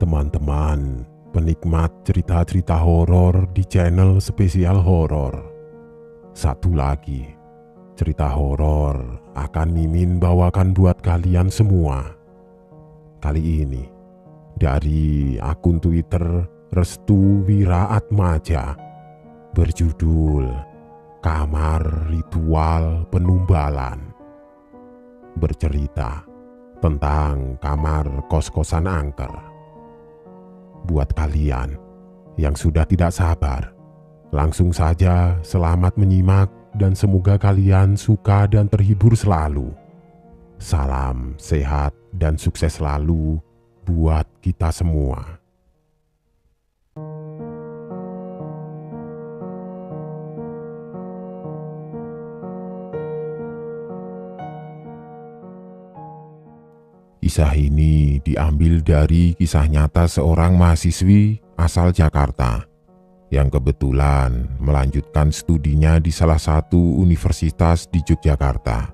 teman-teman penikmat cerita-cerita horor di channel Spesial Horor. Satu lagi, cerita horor akan Mimin bawakan buat kalian semua. Kali ini dari akun Twitter Restu Wiraatmaja berjudul Kamar Ritual Penumbalan. Bercerita tentang kamar kos-kosan angker. Buat kalian yang sudah tidak sabar, langsung saja selamat menyimak dan semoga kalian suka dan terhibur selalu. Salam sehat dan sukses selalu buat kita semua. Kisah ini diambil dari kisah nyata seorang mahasiswi asal Jakarta yang kebetulan melanjutkan studinya di salah satu universitas di Yogyakarta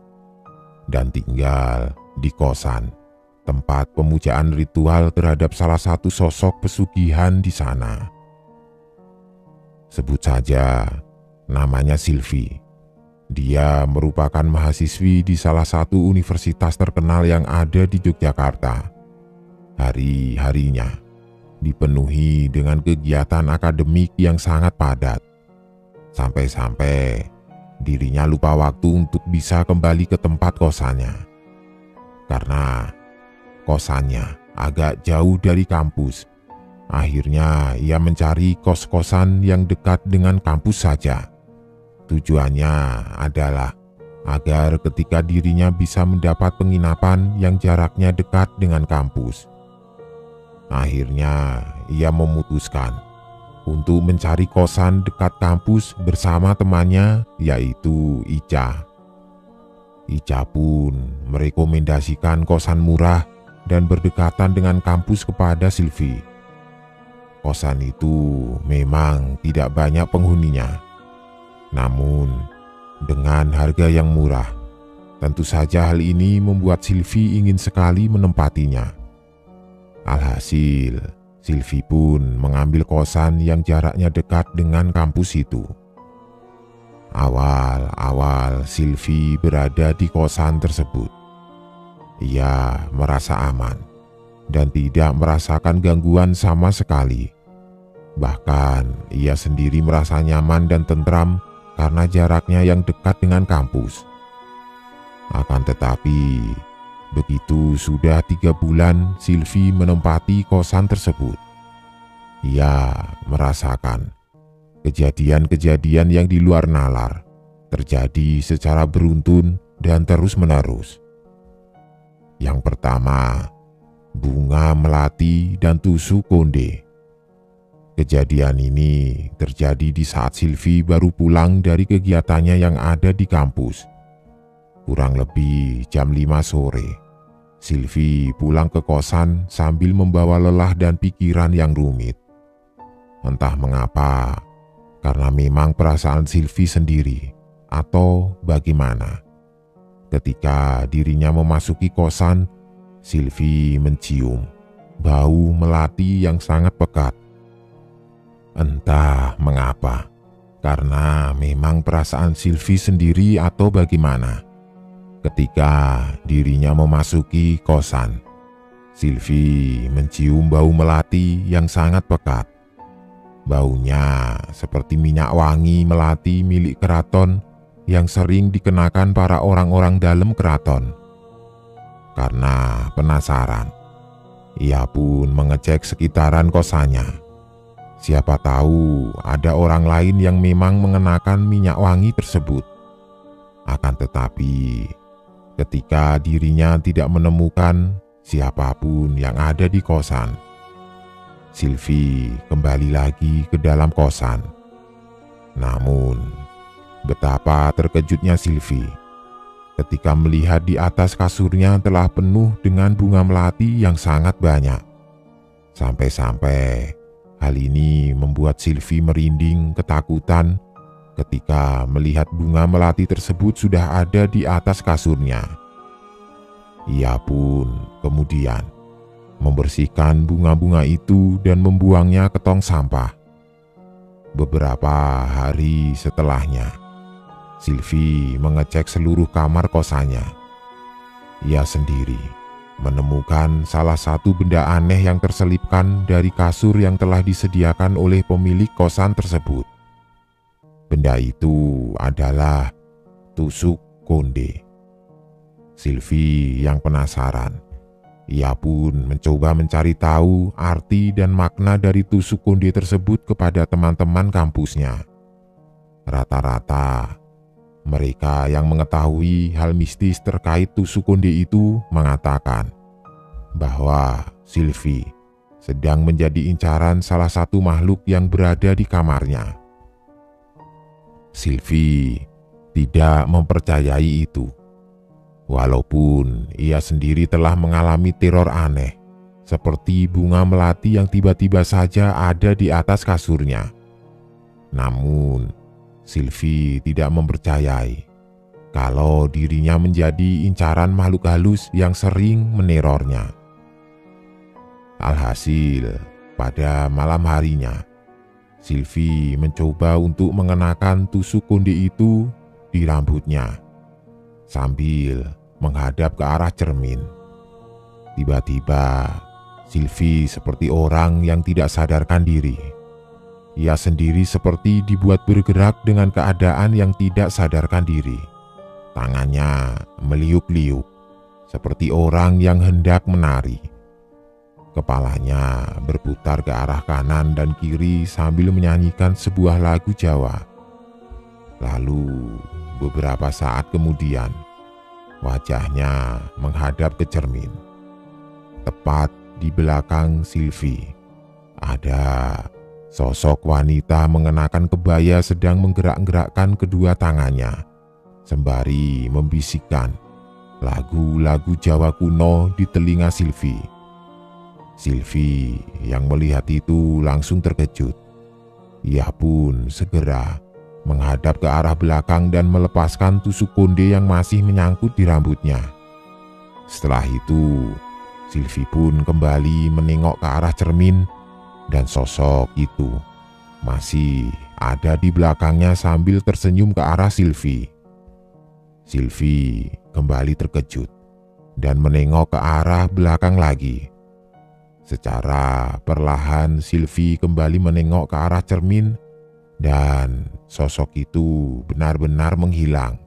dan tinggal di kosan, tempat pemujaan ritual terhadap salah satu sosok pesugihan di sana. Sebut saja namanya Silvi. Dia merupakan mahasiswi di salah satu universitas terkenal yang ada di Yogyakarta. Hari-harinya dipenuhi dengan kegiatan akademik yang sangat padat. Sampai-sampai dirinya lupa waktu untuk bisa kembali ke tempat kosannya. Karena kosannya agak jauh dari kampus. Akhirnya ia mencari kos-kosan yang dekat dengan kampus saja. Tujuannya adalah agar ketika dirinya bisa mendapat penginapan yang jaraknya dekat dengan kampus. Akhirnya ia memutuskan untuk mencari kosan dekat kampus bersama temannya, yaitu Ica. Ica pun merekomendasikan kosan murah dan berdekatan dengan kampus kepada Silvi. Kosan itu memang tidak banyak penghuninya. Namun, dengan harga yang murah, tentu saja hal ini membuat Silvi ingin sekali menempatinya. Alhasil, Silvi pun mengambil kosan yang jaraknya dekat dengan kampus itu. Awal-awal Silvi berada di kosan tersebut. Ia merasa aman dan tidak merasakan gangguan sama sekali. Bahkan, ia sendiri merasa nyaman dan tentram karena jaraknya yang dekat dengan kampus. Akan tetapi, begitu sudah 3 bulan Silvi menempati kosan tersebut, ia merasakan kejadian-kejadian yang di luar nalar terjadi secara beruntun dan terus-menerus. Yang pertama, bunga melati dan tusuk konde. Kejadian ini terjadi di saat Silvi baru pulang dari kegiatannya yang ada di kampus. Kurang lebih jam 5 sore, Silvi pulang ke kosan sambil membawa lelah dan pikiran yang rumit. Entah mengapa, karena memang perasaan Silvi sendiri atau bagaimana. Ketika dirinya memasuki kosan, Silvi mencium bau melati yang sangat pekat. Entah mengapa, karena memang perasaan Silvi sendiri atau bagaimana. Ketika dirinya memasuki kosan, Silvi mencium bau melati yang sangat pekat. Baunya seperti minyak wangi melati milik keraton yang sering dikenakan para orang-orang dalam keraton. Karena penasaran, ia pun mengecek sekitaran kosannya. Siapa tahu ada orang lain yang memang mengenakan minyak wangi tersebut. Akan tetapi, ketika dirinya tidak menemukan siapapun yang ada di kosan, Silvi kembali lagi ke dalam kosan. Namun, betapa terkejutnya Silvi ketika melihat di atas kasurnya telah penuh dengan bunga melati yang sangat banyak. Sampai-sampai hal ini membuat Silvi merinding ketakutan ketika melihat bunga melati tersebut sudah ada di atas kasurnya. Ia pun kemudian membersihkan bunga-bunga itu dan membuangnya ke tong sampah. Beberapa hari setelahnya, Sylvie mengecek seluruh kamar kosannya. Ia sendiri menemukan salah satu benda aneh yang terselipkan dari kasur yang telah disediakan oleh pemilik kosan tersebut. Benda itu adalah tusuk konde. Sylvie yang penasaran, ia pun mencoba mencari tahu arti dan makna dari tusuk konde tersebut kepada teman-teman kampusnya. Rata-rata mereka yang mengetahui hal mistis terkait tusuk konde itu mengatakan bahwa Sylvie sedang menjadi incaran salah satu makhluk yang berada di kamarnya. Sylvie tidak mempercayai itu, walaupun ia sendiri telah mengalami teror aneh, seperti bunga melati yang tiba-tiba saja ada di atas kasurnya. Namun, Sylvie tidak mempercayai kalau dirinya menjadi incaran makhluk halus yang sering menerornya. Alhasil, pada malam harinya, Sylvie mencoba untuk mengenakan tusuk konde itu di rambutnya sambil menghadap ke arah cermin. Tiba-tiba, Sylvie seperti orang yang tidak sadarkan diri. Ia sendiri seperti dibuat bergerak dengan keadaan yang tidak sadarkan diri. Tangannya meliuk-liuk, seperti orang yang hendak menari. Kepalanya berputar ke arah kanan dan kiri sambil menyanyikan sebuah lagu Jawa. Lalu, beberapa saat kemudian, wajahnya menghadap ke cermin. Tepat di belakang Sylvie, ada sosok wanita mengenakan kebaya sedang menggerak-gerakkan kedua tangannya, sembari membisikkan lagu-lagu Jawa kuno di telinga Sylvie. Sylvie yang melihat itu langsung terkejut. Ia pun segera menghadap ke arah belakang dan melepaskan tusuk konde yang masih menyangkut di rambutnya. Setelah itu, Sylvie pun kembali menengok ke arah cermin dan sosok itu masih ada di belakangnya sambil tersenyum ke arah Sylvie. Sylvie kembali terkejut dan menengok ke arah belakang lagi. Secara perlahan Sylvie kembali menengok ke arah cermin dan sosok itu benar-benar menghilang.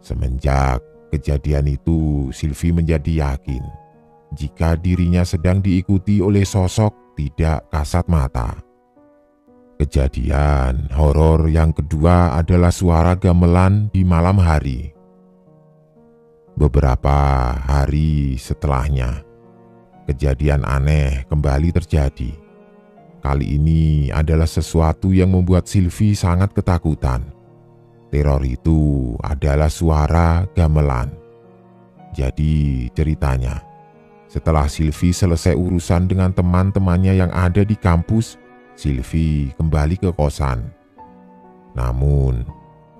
Semenjak kejadian itu, Sylvie menjadi yakin jika dirinya sedang diikuti oleh sosok tidak kasat mata. Kejadian horor yang kedua adalah suara gamelan di malam hari. Beberapa hari setelahnya, kejadian aneh kembali terjadi. Kali ini adalah sesuatu yang membuat Sylvie sangat ketakutan. Teror itu adalah suara gamelan. Jadi ceritanya, setelah Sylvie selesai urusan dengan teman-temannya yang ada di kampus, Sylvie kembali ke kosan. Namun,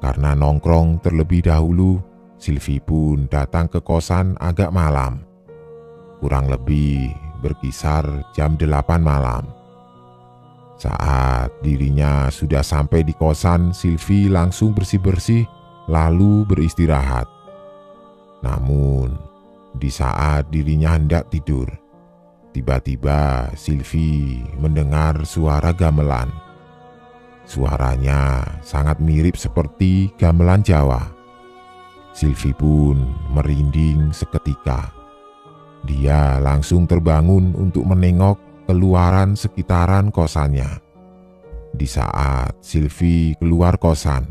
karena nongkrong terlebih dahulu, Sylvie pun datang ke kosan agak malam. Kurang lebih berkisar jam 8 malam. Saat dirinya sudah sampai di kosan, Sylvie langsung bersih-bersih lalu beristirahat. Namun, di saat dirinya hendak tidur, tiba-tiba Sylvie mendengar suara gamelan. Suaranya sangat mirip seperti gamelan Jawa. Sylvie pun merinding seketika. Dia langsung terbangun untuk menengok keluaran sekitaran kosannya. Di saat Sylvie keluar kosan,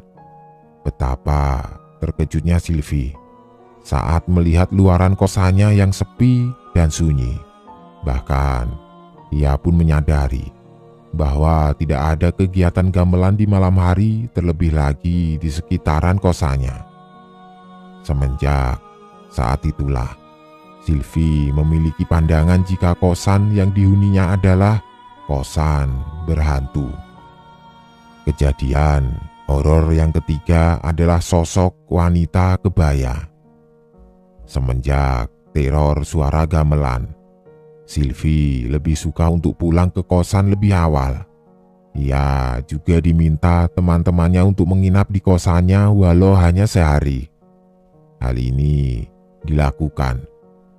betapa terkejutnya Sylvie saat melihat luaran kosannya yang sepi dan sunyi. Bahkan, ia pun menyadari bahwa tidak ada kegiatan gamelan di malam hari, terlebih lagi di sekitaran kosannya. Semenjak saat itulah, Sylvie memiliki pandangan jika kosan yang dihuninya adalah kosan berhantu. Kejadian horor yang ketiga adalah sosok wanita kebaya. Semenjak teror suara gamelan, Sylvie lebih suka untuk pulang ke kosan lebih awal. Ia juga diminta teman-temannya untuk menginap di kosannya walau hanya sehari. Hal ini dilakukan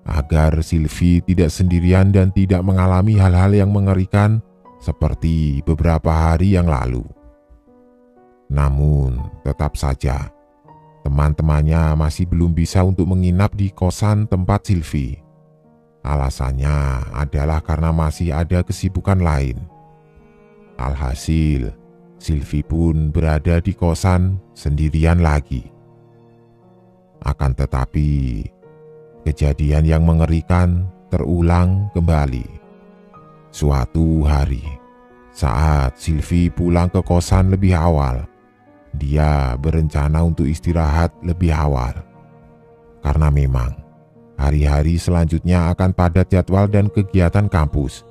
agar Sylvie tidak sendirian dan tidak mengalami hal-hal yang mengerikan seperti beberapa hari yang lalu. Namun, tetap saja teman-temannya masih belum bisa untuk menginap di kosan tempat Sylvie. Alasannya adalah karena masih ada kesibukan lain. Alhasil, Sylvie pun berada di kosan sendirian lagi. Akan tetapi, kejadian yang mengerikan terulang kembali. Suatu hari, saat Sylvie pulang ke kosan lebih awal, dia berencana untuk istirahat lebih awal. Karena memang hari-hari selanjutnya akan padat jadwal dan kegiatan kampus.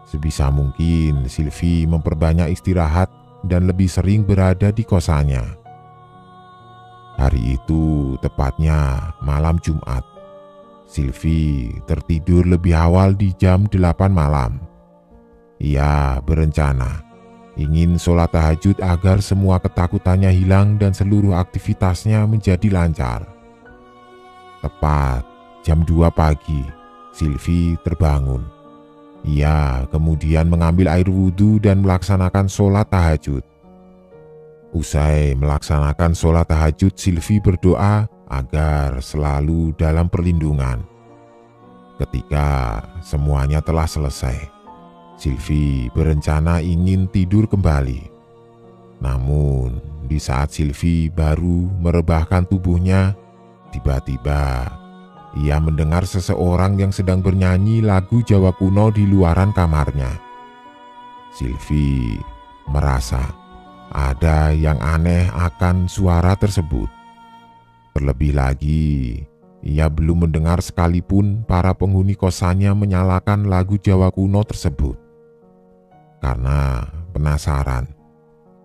Sebisa mungkin Sylvie memperbanyak istirahat dan lebih sering berada di kosannya. Hari itu tepatnya malam Jumat. Sylvie tertidur lebih awal di jam 8 malam. Ia berencana ingin sholat tahajud agar semua ketakutannya hilang dan seluruh aktivitasnya menjadi lancar. Tepat jam 2 pagi, Sylvie terbangun. Ia kemudian mengambil air wudhu dan melaksanakan sholat tahajud. Usai melaksanakan sholat tahajud, Sylvie berdoa agar selalu dalam perlindungan. Ketika semuanya telah selesai, Sylvie berencana ingin tidur kembali. Namun, di saat Sylvie baru merebahkan tubuhnya, tiba-tiba ia mendengar seseorang yang sedang bernyanyi lagu Jawa kuno di luaran kamarnya. Sylvie merasa ada yang aneh akan suara tersebut. Terlebih lagi, ia belum mendengar sekalipun para penghuni kosannya menyalakan lagu Jawa kuno tersebut. Karena penasaran,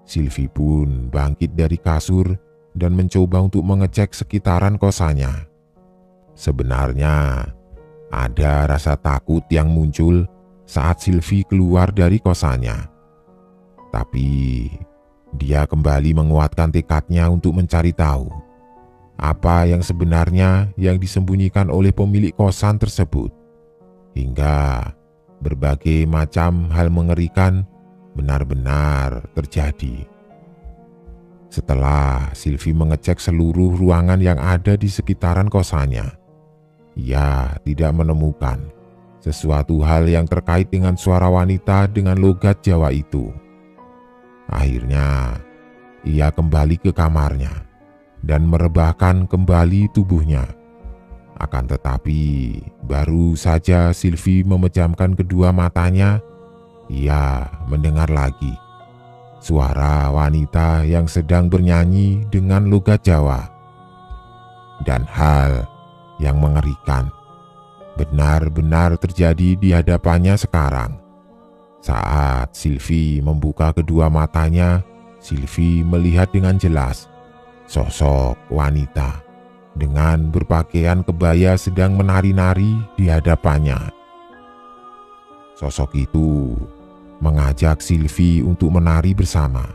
Sylvie pun bangkit dari kasur dan mencoba untuk mengecek sekitaran kosannya. Sebenarnya, ada rasa takut yang muncul saat Sylvie keluar dari kosannya. Tapi, dia kembali menguatkan tekadnya untuk mencari tahu apa yang sebenarnya yang disembunyikan oleh pemilik kosan tersebut. Hingga berbagai macam hal mengerikan benar-benar terjadi. Setelah Sylvie mengecek seluruh ruangan yang ada di sekitaran kosannya, ia tidak menemukan sesuatu hal yang terkait dengan suara wanita dengan logat Jawa itu. Akhirnya, ia kembali ke kamarnya dan merebahkan kembali tubuhnya. Akan tetapi, baru saja Sylvie memejamkan kedua matanya, ia mendengar lagi suara wanita yang sedang bernyanyi dengan logat Jawa. Dan hal yang mengerikan benar-benar terjadi di hadapannya sekarang. Saat Sylvie membuka kedua matanya, Sylvie melihat dengan jelas sosok wanita dengan berpakaian kebaya sedang menari-nari di hadapannya. Sosok itu mengajak Sylvie untuk menari bersama.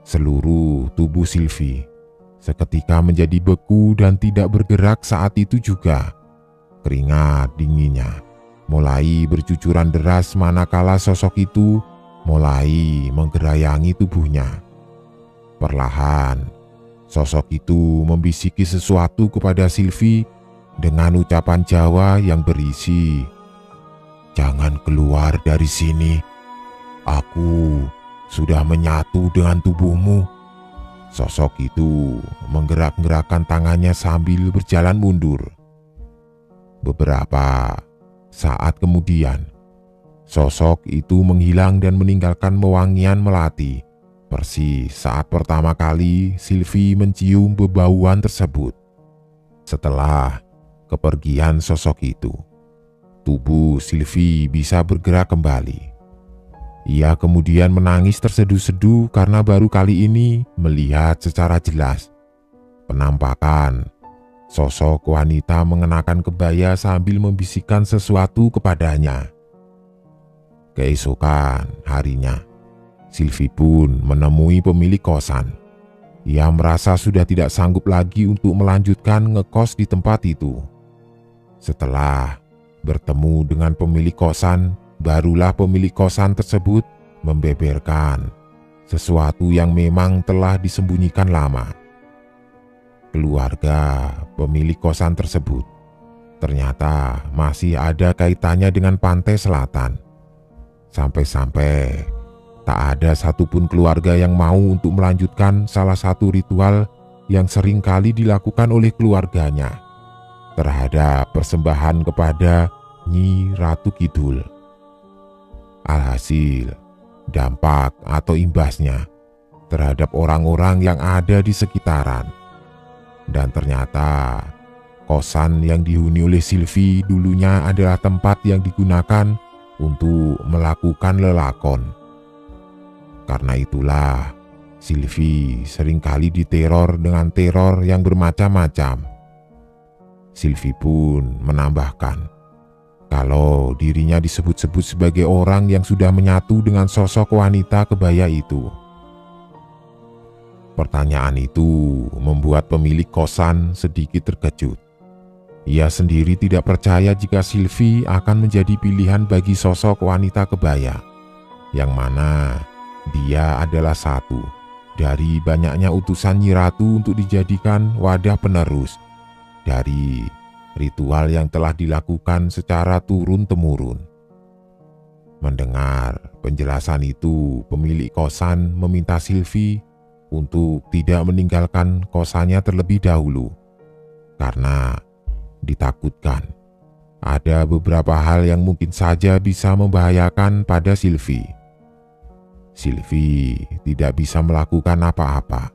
Seluruh tubuh Sylvie seketika menjadi beku dan tidak bergerak saat itu juga. Keringat dinginnya mulai bercucuran deras manakala sosok itu mulai menggerayangi tubuhnya. Perlahan, sosok itu membisiki sesuatu kepada Sylvie dengan ucapan Jawa yang berisi, "Jangan keluar dari sini, aku sudah menyatu dengan tubuhmu." Sosok itu menggerak-gerakkan tangannya sambil berjalan mundur. Beberapa saat kemudian, sosok itu menghilang dan meninggalkan wewangian melati, persis saat pertama kali Sylvie mencium bebauan tersebut. Setelah kepergian sosok itu, tubuh Sylvie bisa bergerak kembali. Ia kemudian menangis terseduh-seduh karena baru kali ini melihat secara jelas penampakan sosok wanita mengenakan kebaya sambil membisikkan sesuatu kepadanya. Keesokan harinya, Sylvie pun menemui pemilik kosan. Ia merasa sudah tidak sanggup lagi untuk melanjutkan ngekos di tempat itu. Setelah bertemu dengan pemilik kosan, barulah pemilik kosan tersebut membeberkan sesuatu yang memang telah disembunyikan lama. Keluarga pemilik kosan tersebut ternyata masih ada kaitannya dengan pantai selatan. Sampai-sampai tak ada satupun keluarga yang mau untuk melanjutkan salah satu ritual yang sering kali dilakukan oleh keluarganya terhadap persembahan kepada Nyi Ratu Kidul. Alhasil, dampak atau imbasnya terhadap orang-orang yang ada di sekitaran. Dan ternyata kosan yang dihuni oleh Sylvie dulunya adalah tempat yang digunakan untuk melakukan lelakon. Karena itulah Sylvie seringkali diteror dengan teror yang bermacam-macam. Sylvie pun menambahkan kalau dirinya disebut-sebut sebagai orang yang sudah menyatu dengan sosok wanita kebaya itu. Pertanyaan itu membuat pemilik kosan sedikit terkejut. Ia sendiri tidak percaya jika Sylvie akan menjadi pilihan bagi sosok wanita kebaya, yang mana dia adalah satu dari banyaknya utusan Nyi Ratu untuk dijadikan wadah penerus dari ritual yang telah dilakukan secara turun-temurun. Mendengar penjelasan itu, pemilik kosan meminta Sylvie untuk tidak meninggalkan kosannya terlebih dahulu, karena ditakutkan ada beberapa hal yang mungkin saja bisa membahayakan pada Sylvie. Sylvie tidak bisa melakukan apa-apa.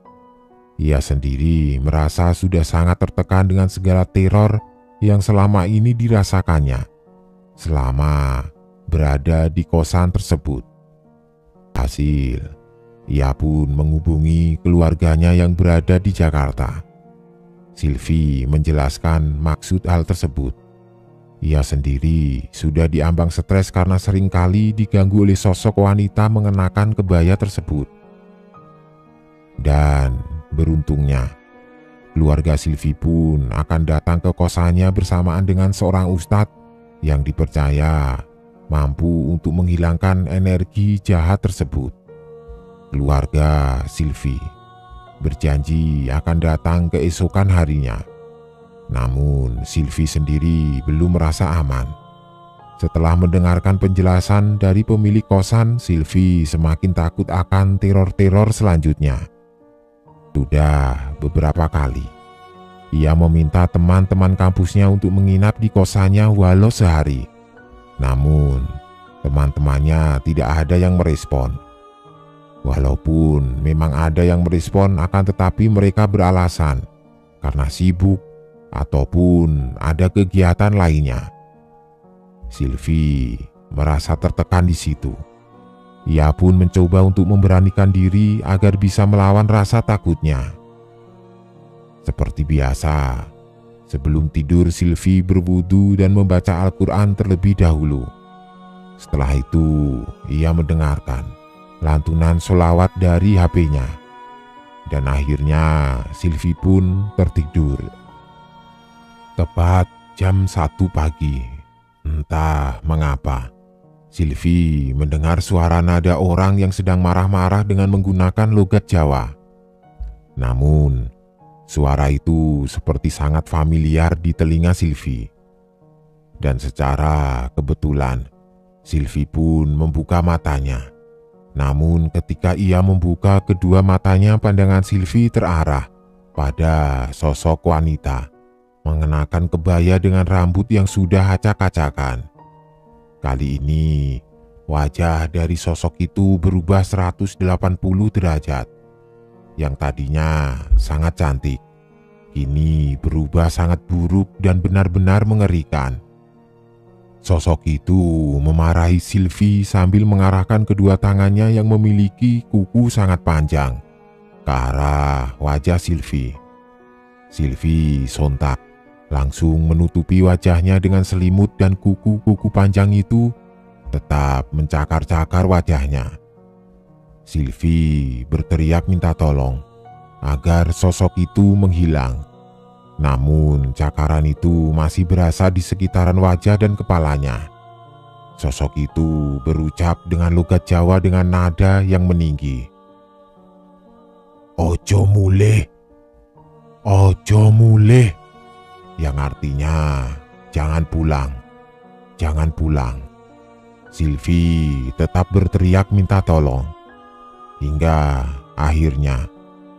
Ia sendiri merasa sudah sangat tertekan dengan segala teror yang selama ini dirasakannya selama berada di kosan tersebut. Hasil, ia pun menghubungi keluarganya yang berada di Jakarta. Sylvie menjelaskan maksud hal tersebut. Ia sendiri sudah diambang stres karena seringkali diganggu oleh sosok wanita mengenakan kebaya tersebut. Dan beruntungnya, keluarga Sylvie pun akan datang ke kosannya bersamaan dengan seorang ustadz yang dipercaya mampu untuk menghilangkan energi jahat tersebut. Keluarga Sylvie berjanji akan datang keesokan harinya. Namun Sylvie sendiri belum merasa aman. Setelah mendengarkan penjelasan dari pemilik kosan, Sylvie semakin takut akan teror-teror selanjutnya. Sudah beberapa kali ia meminta teman-teman kampusnya untuk menginap di kosannya walau sehari. Namun teman-temannya tidak ada yang merespon. Walaupun memang ada yang merespon, akan tetapi mereka beralasan karena sibuk ataupun ada kegiatan lainnya. Sylvie merasa tertekan di situ. Ia pun mencoba untuk memberanikan diri agar bisa melawan rasa takutnya. Seperti biasa, sebelum tidur Sylvie berwudu dan membaca Al-Quran terlebih dahulu. Setelah itu, ia mendengarkan lantunan sholawat dari HP-nya. Dan akhirnya Sylvie pun tertidur. Tepat jam 1 pagi, entah mengapa, Sylvie mendengar suara nada orang yang sedang marah-marah dengan menggunakan logat Jawa. Namun, suara itu seperti sangat familiar di telinga Sylvie. Dan secara kebetulan, Sylvie pun membuka matanya. Namun ketika ia membuka kedua matanya, pandangan Sylvie terarah pada sosok wanita mengenakan kebaya dengan rambut yang sudah acak-acakan. Kali ini wajah dari sosok itu berubah 180 derajat. Yang tadinya sangat cantik, kini berubah sangat buruk dan benar-benar mengerikan. Sosok itu memarahi Sylvie sambil mengarahkan kedua tangannya yang memiliki kuku sangat panjang ke arah wajah Sylvie. Silvi sontak langsung menutupi wajahnya dengan selimut dan kuku-kuku panjang itu tetap mencakar-cakar wajahnya. Silvi berteriak minta tolong agar sosok itu menghilang. Namun cakaran itu masih berasa di sekitaran wajah dan kepalanya. Sosok itu berucap dengan logat Jawa dengan nada yang meninggi. "Ojo mulih, ojo mulih," yang artinya jangan pulang, jangan pulang. Silvi tetap berteriak minta tolong, hingga akhirnya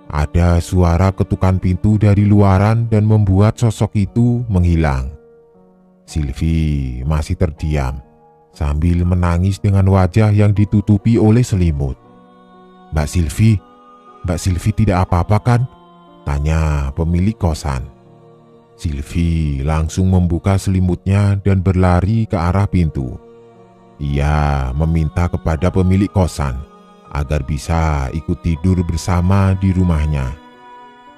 ada suara ketukan pintu dari luaran dan membuat sosok itu menghilang. Silvi masih terdiam sambil menangis dengan wajah yang ditutupi oleh selimut. Mbak Silvi tidak apa-apa kan?" tanya pemilik kosan. Silvi langsung membuka selimutnya dan berlari ke arah pintu. Ia meminta kepada pemilik kosan agar bisa ikut tidur bersama di rumahnya.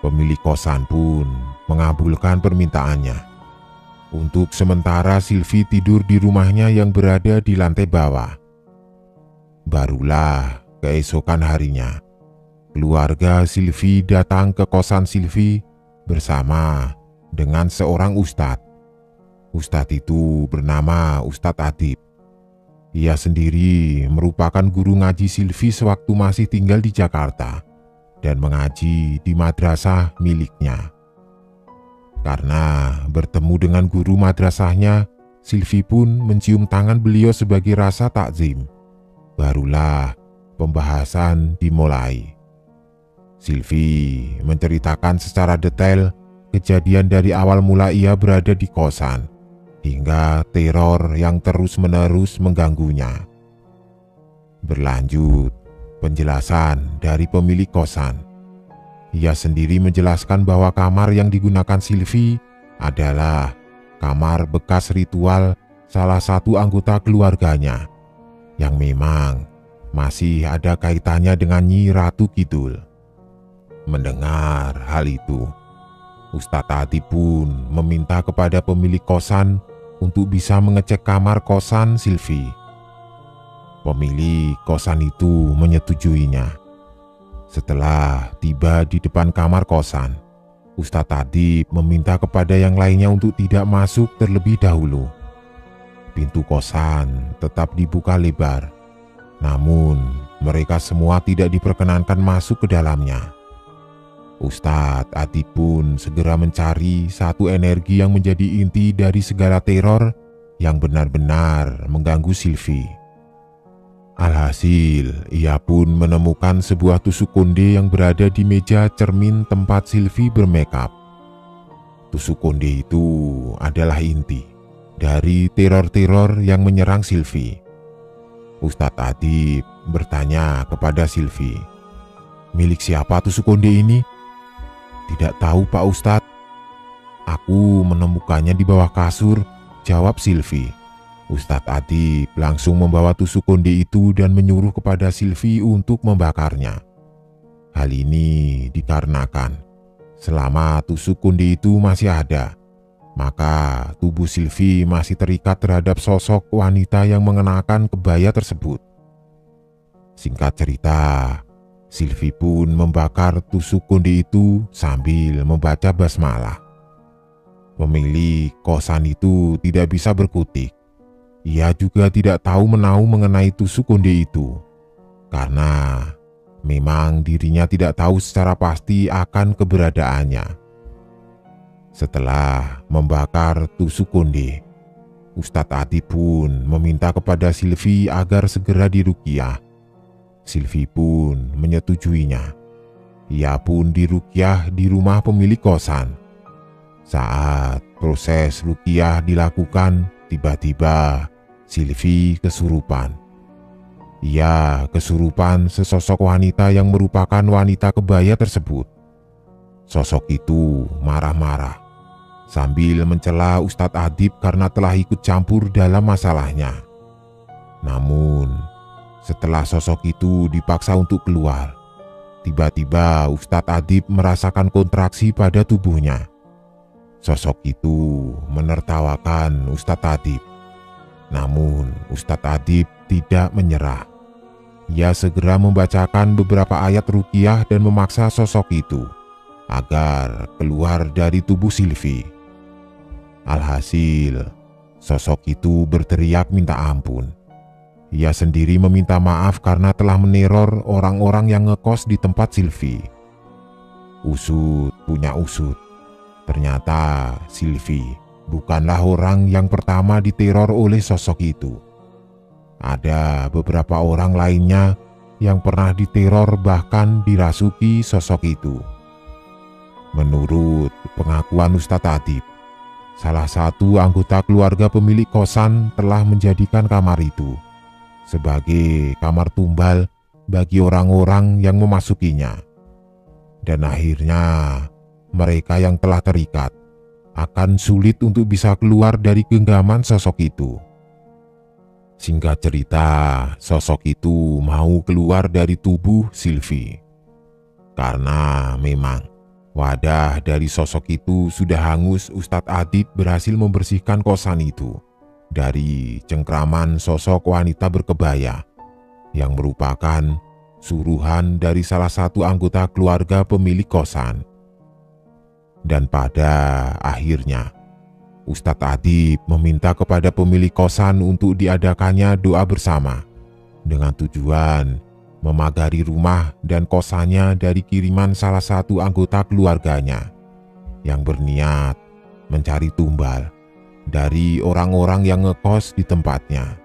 Pemilik kosan pun mengabulkan permintaannya. Untuk sementara Silvi tidur di rumahnya yang berada di lantai bawah. Barulah keesokan harinya, keluarga Silvi datang ke kosan Silvi bersama dengan seorang ustadz. Ustadz itu bernama Ustadz Adib. Ia sendiri merupakan guru ngaji Silvi sewaktu masih tinggal di Jakarta dan mengaji di madrasah miliknya. Karena bertemu dengan guru madrasahnya, Silvi pun mencium tangan beliau sebagai rasa takzim. Barulah pembahasan dimulai. Silvi menceritakan secara detail kejadian dari awal mula ia berada di kosan hingga teror yang terus-menerus mengganggunya. Berlanjut penjelasan dari pemilik kosan. Ia sendiri menjelaskan bahwa kamar yang digunakan Silvi adalah kamar bekas ritual salah satu anggota keluarganya yang memang masih ada kaitannya dengan Nyi Ratu Kidul. Mendengar hal itu, Ustadz Ati pun meminta kepada pemilik kosan untuk bisa mengecek kamar kosan Silvi. Pemilik kosan itu menyetujuinya. Setelah tiba di depan kamar kosan, Ustadz Adib meminta kepada yang lainnya untuk tidak masuk terlebih dahulu. Pintu kosan tetap dibuka lebar, namun mereka semua tidak diperkenankan masuk ke dalamnya. Ustadz Adib pun segera mencari satu energi yang menjadi inti dari segala teror yang benar-benar mengganggu Silvi. Alhasil, ia pun menemukan sebuah tusuk konde yang berada di meja cermin tempat Silvi bermakeup. Tusuk konde itu adalah inti dari teror-teror yang menyerang Silvi. Ustadz Adib bertanya kepada Silvi, "Milik siapa tusuk konde ini?" "Tidak tahu Pak Ustadz. Aku menemukannya di bawah kasur," jawab Silvi. Ustadz Adib langsung membawa tusuk konde itu dan menyuruh kepada Silvi untuk membakarnya. Hal ini dikarenakan selama tusuk konde itu masih ada, maka tubuh Silvi masih terikat terhadap sosok wanita yang mengenakan kebaya tersebut. Singkat cerita, Silvi pun membakar tusuk konde itu sambil membaca basmalah. Pemilik kosan itu tidak bisa berkutik. Ia juga tidak tahu menahu mengenai tusuk konde itu, karena memang dirinya tidak tahu secara pasti akan keberadaannya. Setelah membakar tusuk konde, Ustadz Ati pun meminta kepada Silvi agar segera diruqyah. Silvi pun menyetujuinya. Ia pun diruqyah di rumah pemilik kosan. Saat proses ruqyah dilakukan, tiba-tiba Silvi kesurupan. Ia kesurupan sesosok wanita yang merupakan wanita kebaya tersebut. Sosok itu marah-marah sambil mencela Ustadz Adib karena telah ikut campur dalam masalahnya. Namun, setelah sosok itu dipaksa untuk keluar, tiba-tiba Ustadz Adib merasakan kontraksi pada tubuhnya. Sosok itu menertawakan Ustadz Adib. Namun Ustadz Adib tidak menyerah. Ia segera membacakan beberapa ayat ruqyah dan memaksa sosok itu agar keluar dari tubuh Silvi. Alhasil, sosok itu berteriak minta ampun. Ia sendiri meminta maaf karena telah meneror orang-orang yang ngekos di tempat Silvi. Usut punya usut. Ternyata Silvi bukanlah orang yang pertama diteror oleh sosok itu. Ada beberapa orang lainnya yang pernah diteror bahkan dirasuki sosok itu. Menurut pengakuan Ustadz Adib, salah satu anggota keluarga pemilik kosan telah menjadikan kamar itu sebagai kamar tumbal bagi orang-orang yang memasukinya. Dan akhirnya mereka yang telah terikat akan sulit untuk bisa keluar dari genggaman sosok itu. Singkat cerita, sosok itu mau keluar dari tubuh Silvi. Karena memang wadah dari sosok itu sudah hangus, Ustadz Adib berhasil membersihkan kosan itu dari cengkraman sosok wanita berkebaya yang merupakan suruhan dari salah satu anggota keluarga pemilik kosan. Dan pada akhirnya Ustadz Adib meminta kepada pemilik kosan untuk diadakannya doa bersama dengan tujuan memagari rumah dan kosannya dari kiriman salah satu anggota keluarganya yang berniat mencari tumbal dari orang-orang yang ngekos di tempatnya.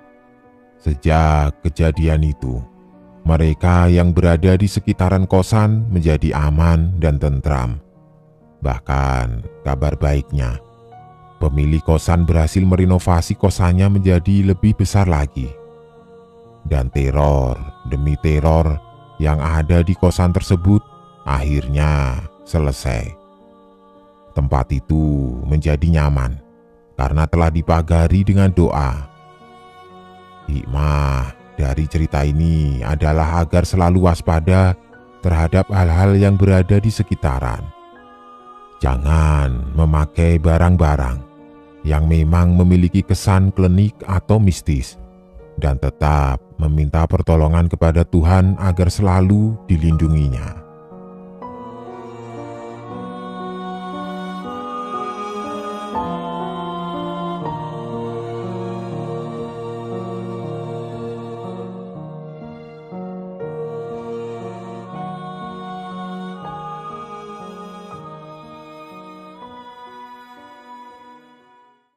Sejak kejadian itu, mereka yang berada di sekitaran kosan menjadi aman dan tentram. Bahkan kabar baiknya, pemilik kosan berhasil merenovasi kosannya menjadi lebih besar lagi. Dan teror demi teror yang ada di kosan tersebut akhirnya selesai. Tempat itu menjadi nyaman karena telah dipagari dengan doa. Hikmah dari cerita ini adalah agar selalu waspada terhadap hal-hal yang berada di sekitaran. Jangan memakai barang-barang yang memang memiliki kesan klinik atau mistis, dan tetap meminta pertolongan kepada Tuhan agar selalu dilindunginya.